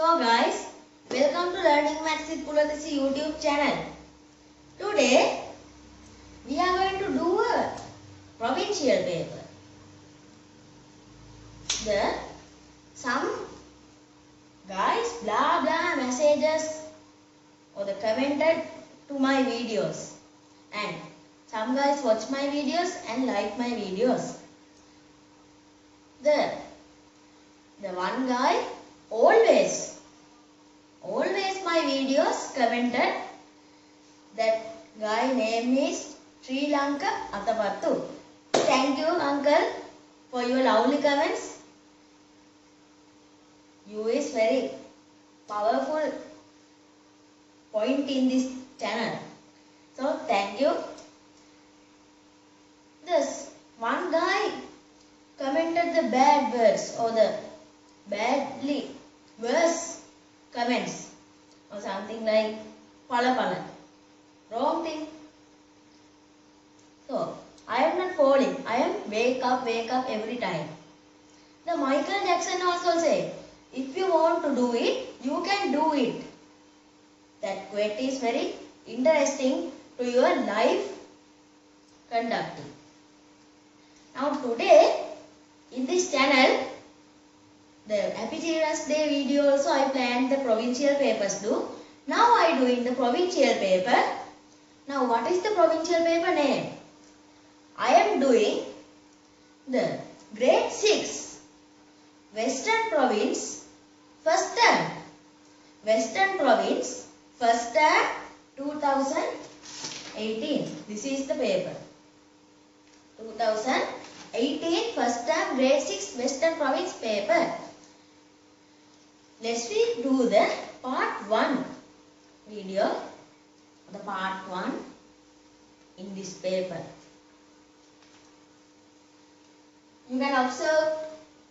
So guys, welcome to Learning Maths with Pulathisi YouTube channel. Today we are going to do a provincial paper. Some guys blah blah messages or the commented to my videos, and some guys watch my videos and like my videos. The one guy always my videos commented. That guy name is Sri Lanka Atapattu. Thank you uncle for your lovely comments. You is very powerful point in this channel. So thank you. This one guy commented the bad words or the badly worse comments or something like pala pala. Wrong thing. So I am not falling. I am wake up every time. The Michael Jackson also say, if you want to do it, you can do it. That quote is very interesting to your life conducting. Now today in this channel, the Happy Children's Day video also I planned the provincial papers do. Now I doing the provincial paper. Now what is the provincial paper name? I am doing the grade 6 Western Province first term. Western Province first term 2018. This is the paper. 2018 first term grade 6 Western Province paper. Let's we do the part 1 video. The part 1 in this paper. You can observe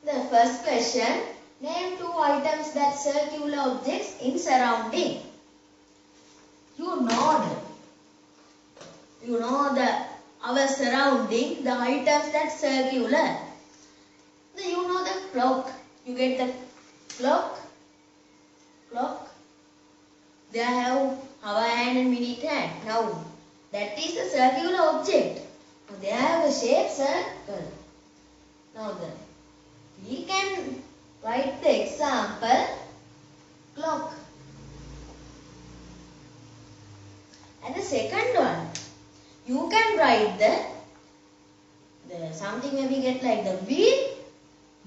the first question. Name 2 items that circular objects in surrounding. You know our surrounding, the items that circular. You know the clock. You get the clock. They have hour hand and minute hand. Now that is a circular object. Now they have a shape circle. Now we can write the example clock. And the second one, you can write the something maybe get like the wheel,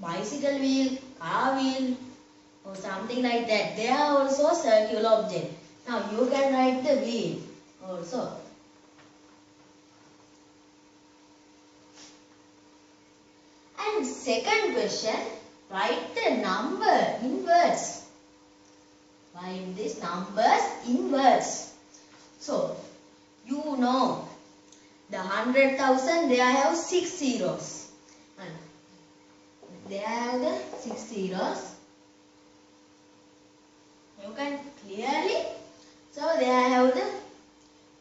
bicycle wheel, car wheel or something like that. They are also circular object. Now you can write the wheel also. And second question, write the number in words. Write these numbers in words. So, you know the 100,000, they have 6 zeros. And they have the 6 zeros. You can clearly, so they have the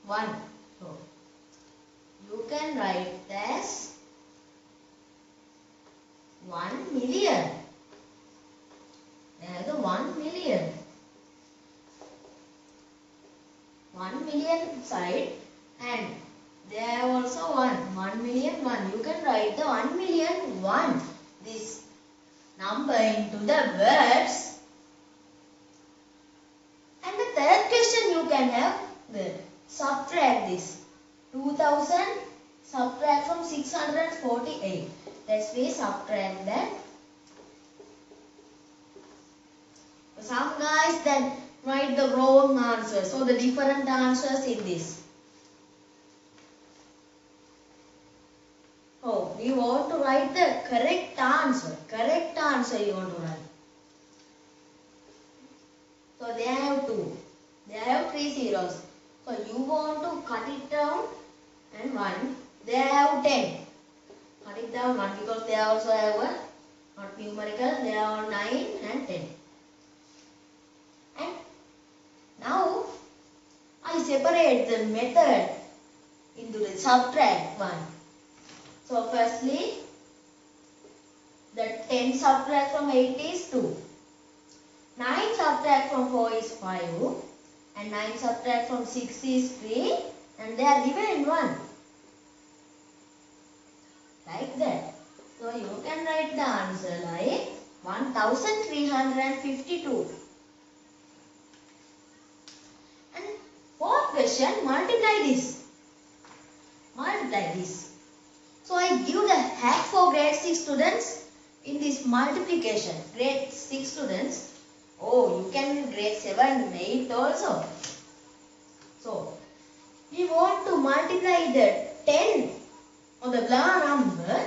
1. So, you can write as 1 million. They have the 1 million. 1 million side, and they have also 1 million 1. You can write the 1 million 1 this number into the words. And the third question you can have the subtract this 2000 subtract from 648. Let's we subtract that. Some guys then write the wrong answers, so the different answers in this. Oh, we want to write the correct answer. Correct answer you want to write. So they have 2. They have 3 zeros. So you want to cut it down and 1. They have 10. Cut it down 1 because they also have a not numerical. They have 9 and 10. And now I separate the method into the subtract one. So firstly, the 10 subtract from 8 is 2. 9 subtract from 4 is 5 and 9 subtract from 6 is 3 and they are given in 1. Like that. So you can write the answer like 1352. And fourth question, multiply this. Multiply this. So I give the hack for grade 6 students in this multiplication. Grade 6 students. Oh, you can grade 7 and 8 also. So, we want to multiply the 10 on the blah number.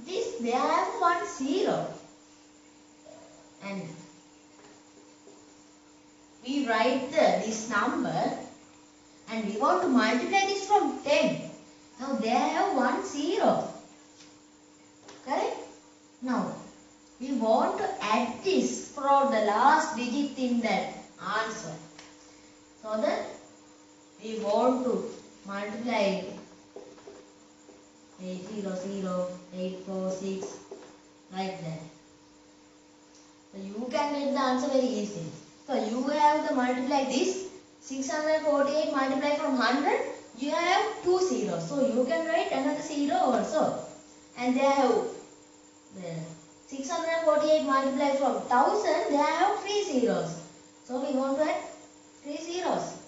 This, they have 1 0. And we write this number and we want to multiply this from 10. Now they have 1 0. Correct? Now we want to add this for the last digit in that answer. So that we want to multiply 800, 846 like that. So you can get the answer very easily. So you have to multiply this 648 multiply from 100. You have 2 zeros. So you can write another 0 also. And they have 648 multiply from 1000. They have 3 zeros. So we want to add 3 zeros.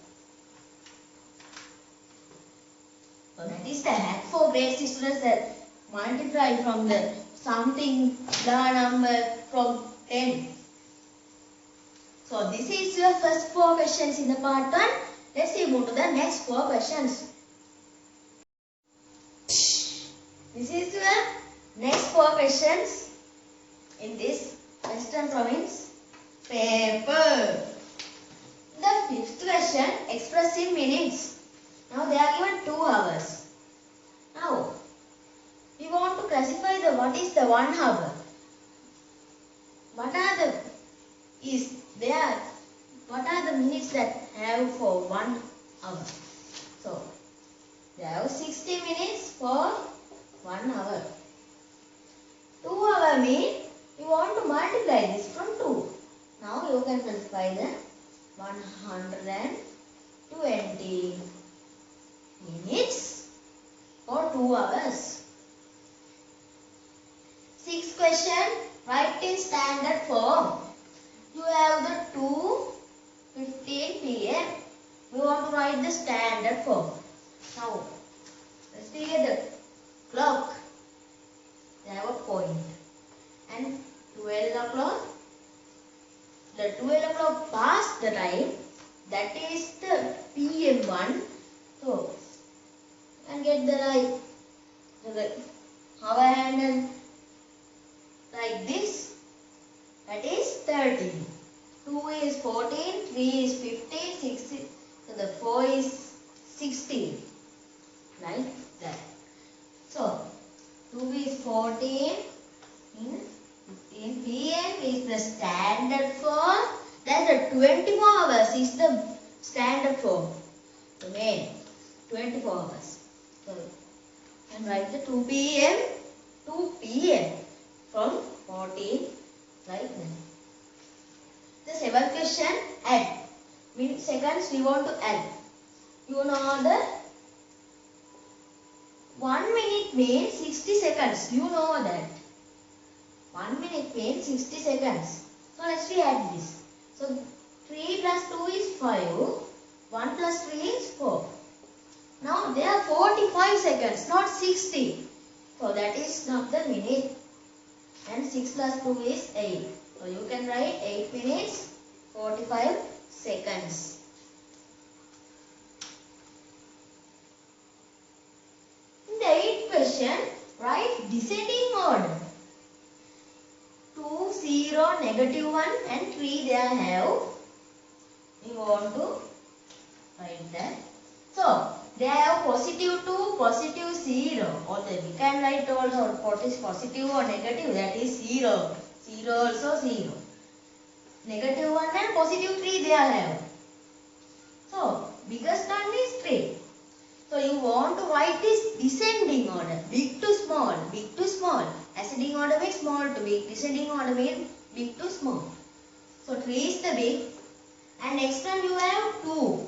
So that is the hack for grade 6 students, that multiply from the something blah number from 10. So this is your first 4 questions in the part 1. Let's see, move to the next 4 questions. This is your next 4 questions in this Western Province paper. The 5th question, express in minutes. Now they are given 2 hours. Now we want to classify the what is the 1 hour. What are the what are the minutes that have for 1 hour? So they have 60 minutes for 1 hour. 2 hour means you want to multiply this from 2. Now you can classify the 120 minutes for 2 hours. 6th question, write in standard form. You have the 2:15 p.m. We want to write the standard form. Now, let's take the clock. They have a point. And 12 o'clock. The 12 o'clock past the time. That is the PM one. So, you can get the right. So the hour handle like this. That is 30. 2 is 14, 3 is 15, 6 is, so the 4 is 16. Like that. So, 2 is 14, 15 p.m. is the standard form. Then the 24 hours is the standard form. The main 24 hours. So, and write the 2 p.m. from 14 like that. The 7th question, add. Means seconds we want to add. You know the 1 minute means 60 seconds. You know that. 1 minute means 60 seconds. So let's add this. So 3 plus 2 is 5. 1 plus 3 is 4. Now there are 45 seconds, not 60. So that is not the minute. And 6 plus 2 is 8. So you can write 8 minutes 45 seconds. In the 8th question, write descending order. 2, 0, negative 1 and 3 they have. We want to write that. So they have positive 2, positive 0. Or we can write also what is positive or negative, that is 0. 0 also 0. Negative 1 and positive 3 they have. So biggest one is 3. So you want to write this descending order. Big to small, big to small. Ascending order means small to big. Descending order means big to small. So 3 is the big, and next one you have 2.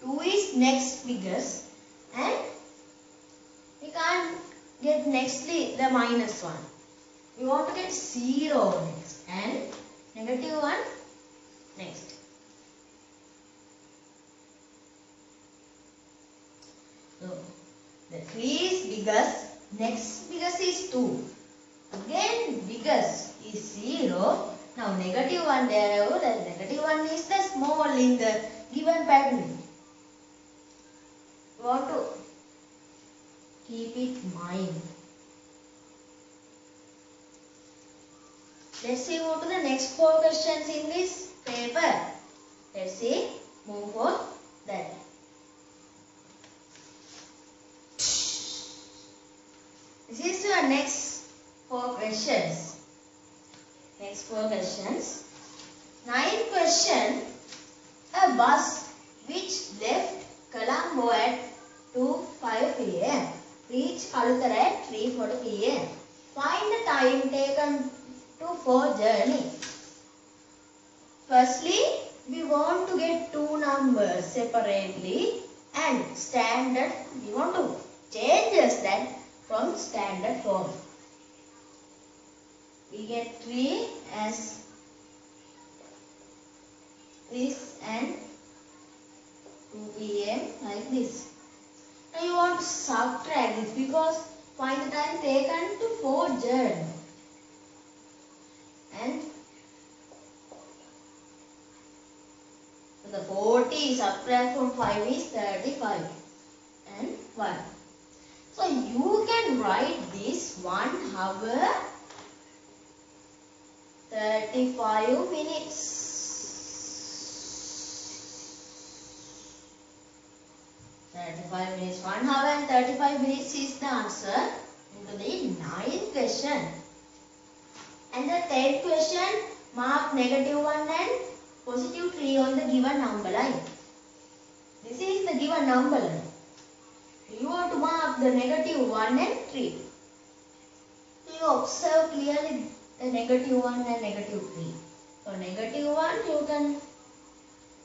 2 is next biggest, and we can't get nextly the minus 1. We want to get 0 next, and negative 1 next. So the 3 is biggest, next biggest is 2. Again biggest is 0. Now negative 1 there, the negative 1 is the small in the given pattern. You want to keep it in mind. Let's see, go to the next 4 questions in this paper. Let's see, move for that. This is your next 4 questions. Next 4 questions. 9th question. A bus which left Colombo at 2:05 p.m. reached Kalutara at 3:40 p.m. Find the time taken for journey. Firstly, we want to get 2 numbers separately and standard. We want to change that from standard form. We get 3 as this and 2 p.m. like this. Now you want to subtract this because find the time taken for journey. And so the 40 subtract from 5 is 35 and 1. So you can write this 1 hour 35 minutes. 35 minutes. 1 hour and 35 minutes is the answer into the 9th question. And the 10th question, mark negative 1 and positive 3 on the given number line. This is the given number line. You want to mark the negative 1 and 3. So you observe clearly the negative 1 and negative 3. So negative 1 you can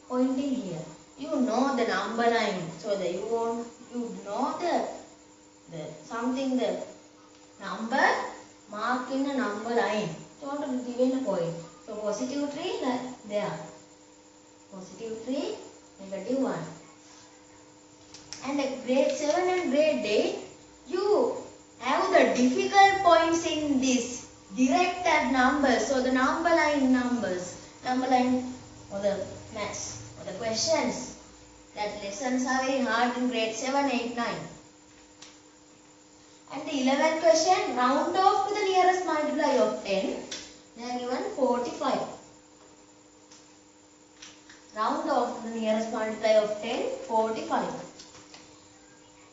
point in here. You know the number line. So that you know the number mark in a number line. So want to give in a point. So positive 3 there. Positive 3, negative 1. And grade 7 and grade 8, you have the difficult points in this directed numbers. So the number line numbers, number line or the maths or the questions. That lessons are very hard in grade 7, 8, 9. And the 11th question, round off to the nearest multiply of 10. They are given 45. Round off to the nearest multiply of 10, 45.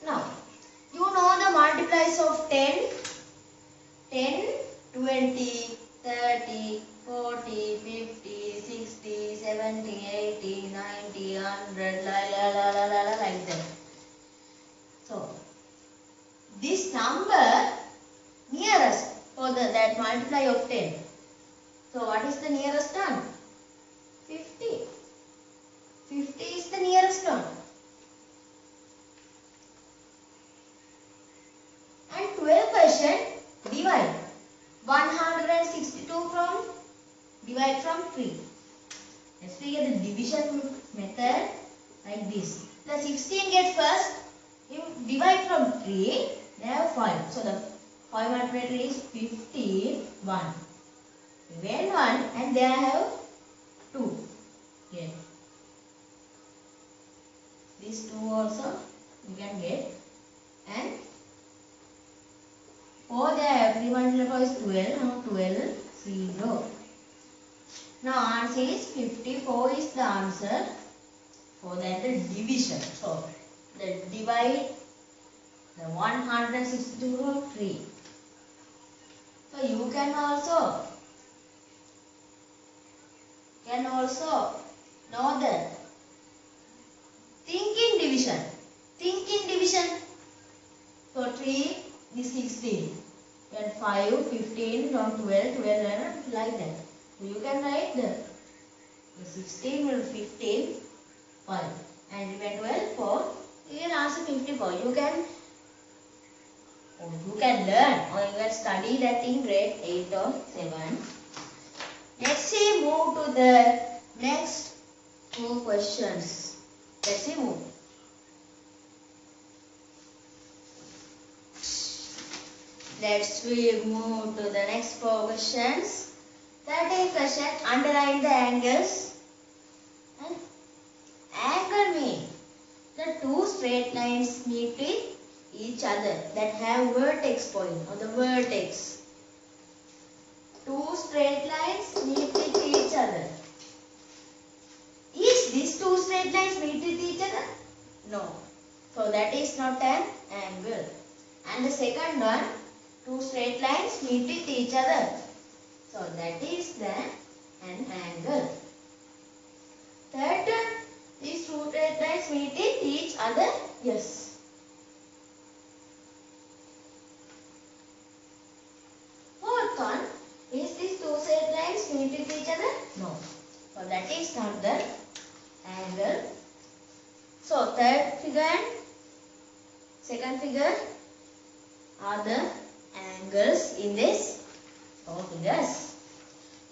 Now, you know the multiplies of 10, 20, 30, 40, 50, 60, 70, 80, 90, 100, like that. So, this number nearest for that multiply of 10. So, what is the nearest one? 50. 50 is the nearest one. And 12th question, divide 162 from, divide from 3. Let's figure the division method like this. The 16 get first, you divide from 3, they have 5. So the 5 multiplied 3 is 51. When 1 and they have 2. Here. These 2 also you can get. And 4 there, 3 multiplied 4 is 12. Now 12, 0. Now answer is 54 is the answer for that the division. So the divide the 162 from 3. So you can also know that think in division. Think in division. So 3 is 16. and 5, 15, from 12, 12, and like that. So you can write the 16 will 15, 5, and even 12, 4. You can answer 54. You can learn or you can study that in grade 8 or 7. Next we move to the next 4 questions. Let's see move. Let's we move to the next 4 questions. 13th question, underline the angles. And angle means the 2 straight lines meet with each other that have vertex point or the vertex. 2 straight lines meet with each other. Is these 2 straight lines meet with each other? No. So that is not an angle. And the second one, 2 straight lines meet with each other. So that is then an angle. Third one, these 2 straight lines meet with each other. Yes. Fourth one, is these 2 straight lines meet with each other? No. So that is not the angle. So third figure and second figure are the angles in this 4 figures.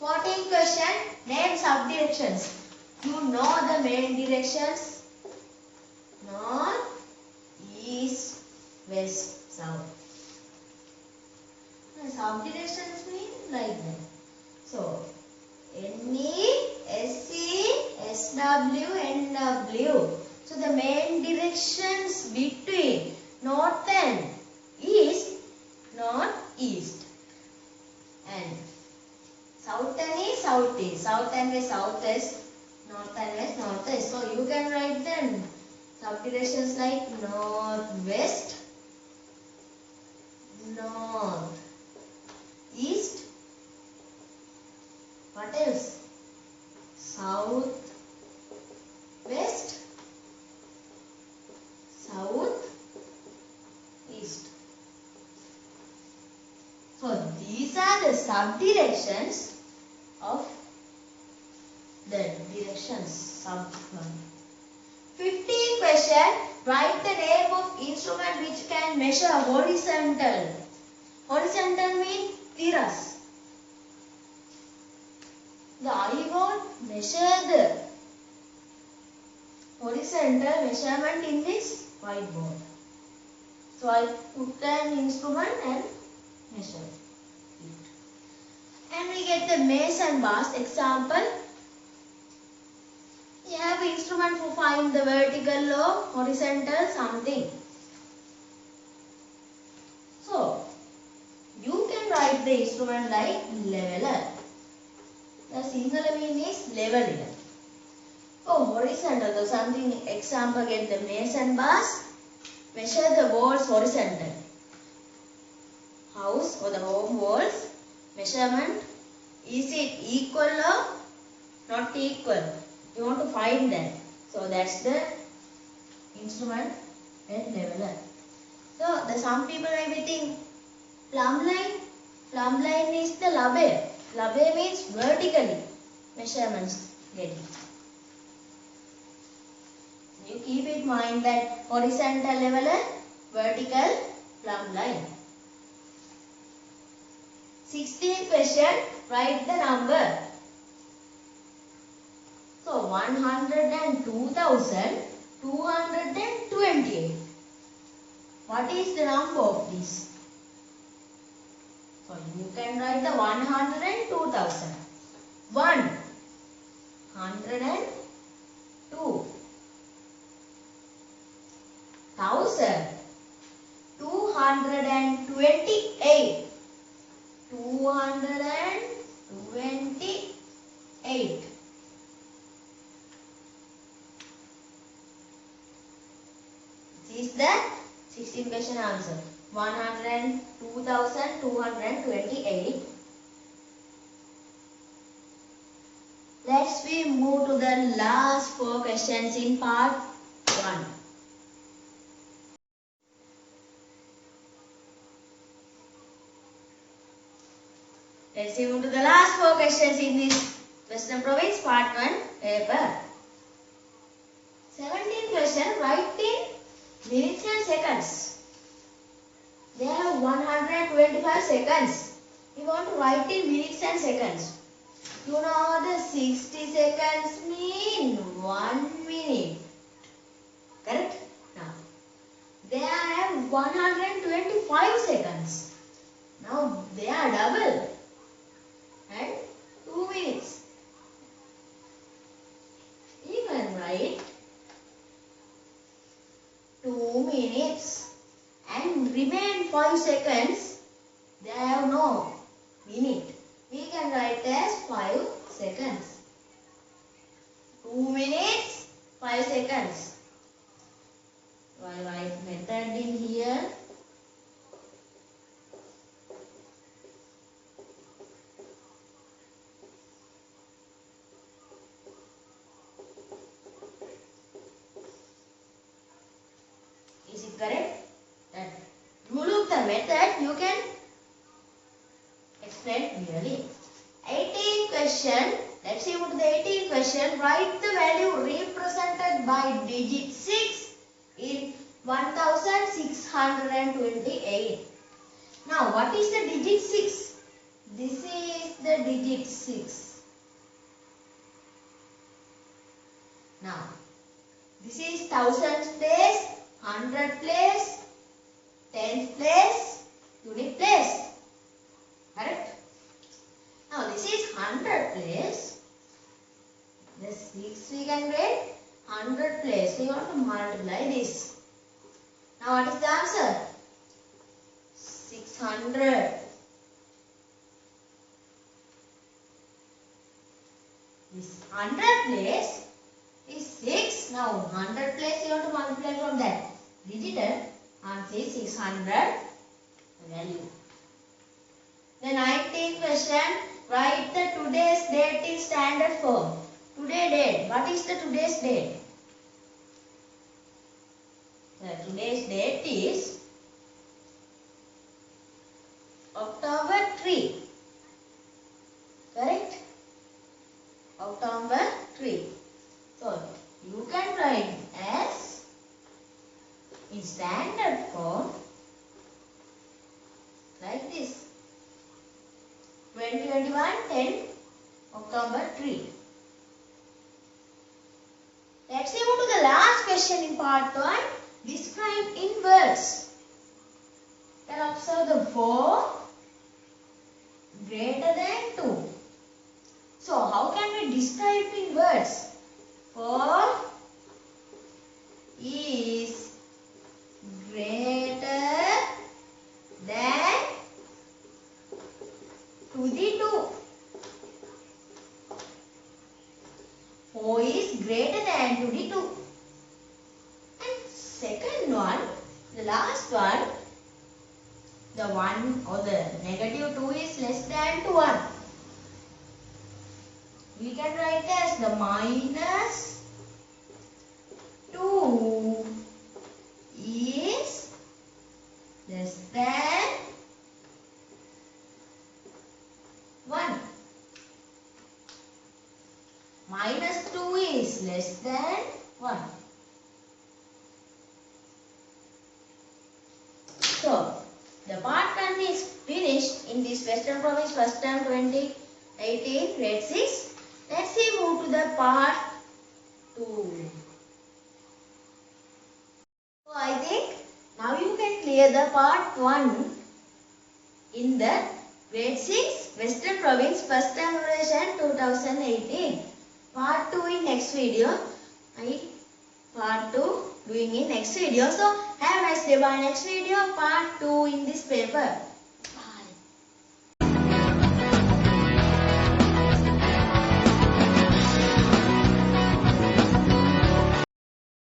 14th question, name subdirections. You know the main directions? North, east, west, south. The subdirections mean like that. So NE, SE, SW, NW. So the main directions between north and east, north, east. And southern is southeast, south and west, southwest, north and west, northwest. So you can write them subdirections like northwest, north, east. What else? South, west, south, east. So these are the subdirections of the directions sub. 15th question, write the name of instrument which can measure horizontal. Horizontal means tiras. I won't measure the horizontal measurement in this whiteboard. So I put an instrument and measure it. And we get the mason bars. Example, you have an instrument to find the vertical or horizontal something. So you can write the instrument like leveler. The singular meaning is leveler. For horizontal, so something example, get the mason bars, measure the walls horizontal. House or the home walls, measurement, is it equal or not equal? You want to find that. So that's the instrument and leveler. So some people may be think plumb line. Plumb line is the label. Label means vertically measurements getting. You keep in mind that horizontal leveler, vertical plumb line. 16th question, write the number. So 102,228. What is the number of this? So you can write the 102,000. 102. 1,000. 228. 228. This is the 16th question answer. 102,228. Let's we move to the last 4 questions in part 1. Let's move to the last 4 questions in this Western Province Part 1 paper. 17th question, write in minutes and seconds. They have 125 seconds. We want to write in minutes and seconds. You know the 60 seconds mean 1 minute. Correct? Now, they have 125 seconds. Now, they are double. And 2 minutes. You can write 2 minutes and remain 5 seconds. They have no minute. We can write as 5 seconds. 2 minutes, 5 seconds. So I write method in here. Is it correct? That you look the method, you can explain clearly. 18th question. Let's see what the 18th question. Write the value represented by digit 6 in 1628. Now, what is the digit 6? This is the digit 6. Now, this is thousands place, 100 place, tens place, unit place. Correct? Now, this is 100 place. The 6 we can write 100 place. We want to multiply this. Now, what is the answer? 600. This 100 place is 6. Now, 100 place you want to multiply from that. Digital. Answer is 600 value. The 19th question. Write the today's date in standard form. Today date. What is the today's date? The today's date is October 3. Correct? October 3. So, you can write as in standard form like this. 2021 10 October 3. Let's move to the last question in part 1. Describe in words. You can observe the 4 greater than 2. So, how can we describe in words? 4 is greater than to the 2. 4 is greater than to the 2. And second one, the last one, the 1 or the negative 2 is less than to 1. We can write as the minus 2 is less than 1. Minus 2 is less than 1. So, the part 1 is finished in this Western Province first term 2018 grade 6. Let's see move to the part 2. So, I think now you can clear the part 1 in the grade 6 Western Province first term evaluation 2018. Part 2 in next video. Part 2 doing in next video. So, have a nice day. Bye. Next video, part 2 in this paper.